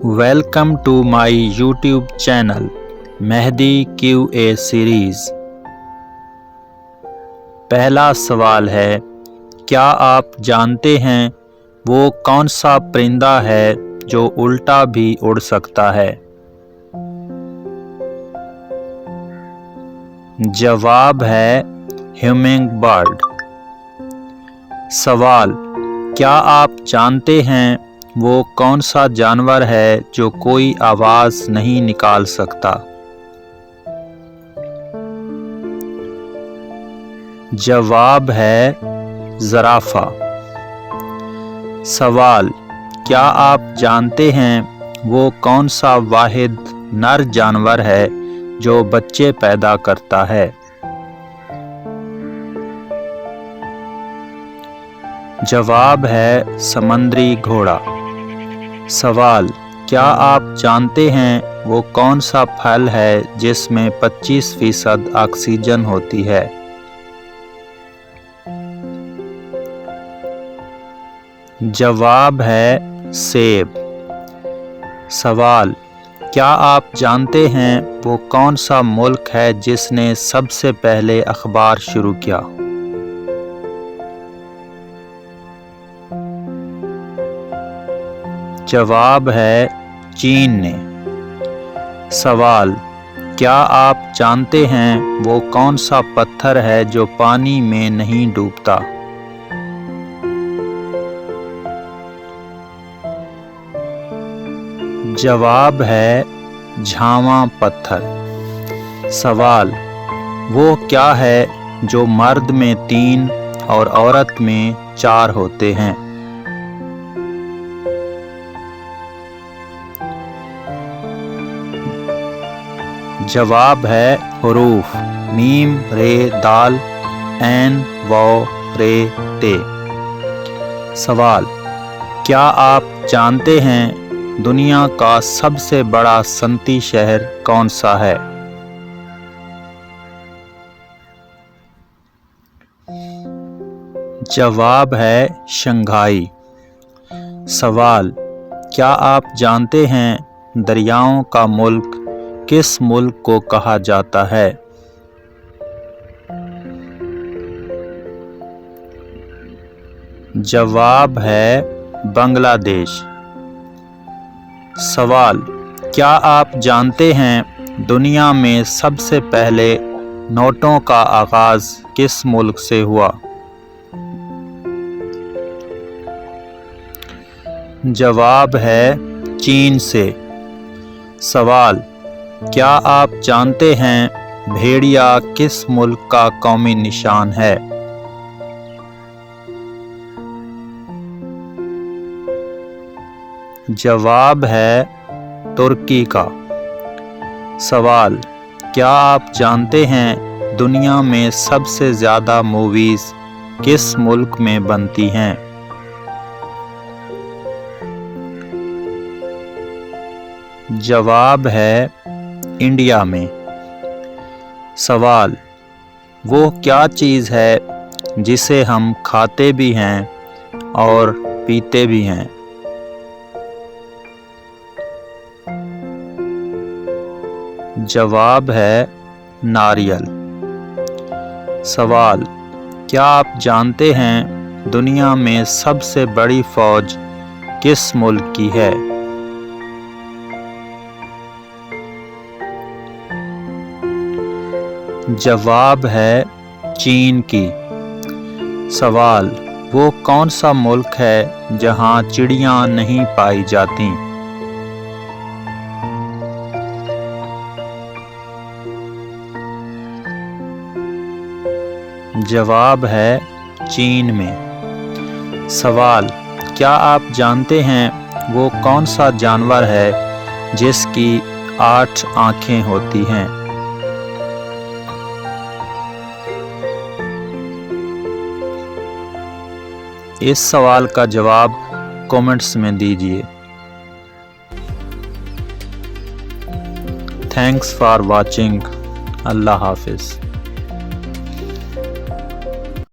Welcome to my YouTube channel Mehdi QA series. پہلا سوال ہے، کیا آپ جانتے ہیں وہ کون سا پرندہ ہے جو الٹا بھی اڑ سکتا ہے؟ جواب ہے ہیومنگ برڈ۔ سوال، کیا آپ جانتے ہیں وہ کون سا جانور ہے جو کوئی آواز نہیں نکال سکتا؟ جواب ہے زرافہ۔ سوال، کیا آپ جانتے ہیں وہ کون سا واحد نر جانور ہے جو بچے پیدا کرتا ہے؟ جواب ہے سمندری گھوڑا۔ سوال، کیا آپ جانتے ہیں وہ کون سا پھل ہے جس میں 25% آکسیجن ہوتی ہے؟ جواب ہے سیب۔ سوال، کیا آپ جانتے ہیں وہ کون سا ملک ہے جس نے سب سے پہلے اخبار شروع کیا؟ جواب ہے چین نے۔ سوال، کیا آپ جانتے ہیں وہ کون سا پتھر ہے جو پانی میں نہیں ڈوبتا؟ جواب ہے جھاواں پتھر۔ سوال، وہ کیا ہے جو مرد میں 3 اور عورت میں 4 ہوتے ہیں؟ جواب ہے حروف میم رے دال عین واو رے تے۔ سوال، کیا آپ جانتے ہیں دنیا کا سب سے بڑا صنعتی شہر کون سا ہے؟ جواب ہے شنگھائی۔ سوال، کیا آپ جانتے ہیں دریاؤں کا ملک کس ملک کو کہا جاتا ہے؟ جواب ہے بنگلہ دیش۔ سوال، کیا آپ جانتے ہیں دنیا میں سب سے پہلے نوٹوں کا آغاز کس ملک سے ہوا؟ جواب ہے چین سے۔ سوال، کیا آپ جانتے ہیں بھیڑیا کس ملک کا قومی نشان ہے؟ جواب ہے ترکی کا۔ سوال، کیا آپ جانتے ہیں دنیا میں سب سے زیادہ موویز کس ملک میں بنتی ہیں؟ جواب ہے انڈیا میں۔ سوال، وہ کیا چیز ہے جسے ہم کھاتے بھی ہیں اور پیتے بھی ہیں؟ جواب ہے ناریل۔ سوال، کیا آپ جانتے ہیں دنیا میں سب سے بڑی فوج کس ملک کی ہے؟ جواب ہے چین کی۔ سوال، وہ کون سا ملک ہے جہاں چڑیاں نہیں پائی جاتی؟ جواب ہے چین میں۔ سوال، کیا آپ جانتے ہیں وہ کون سا جانور ہے جس کی 8 آنکھیں ہوتی ہیں؟ اس سوال کا جواب کومنٹس میں دیجیے۔ Thanks for watching. اللہ حافظ۔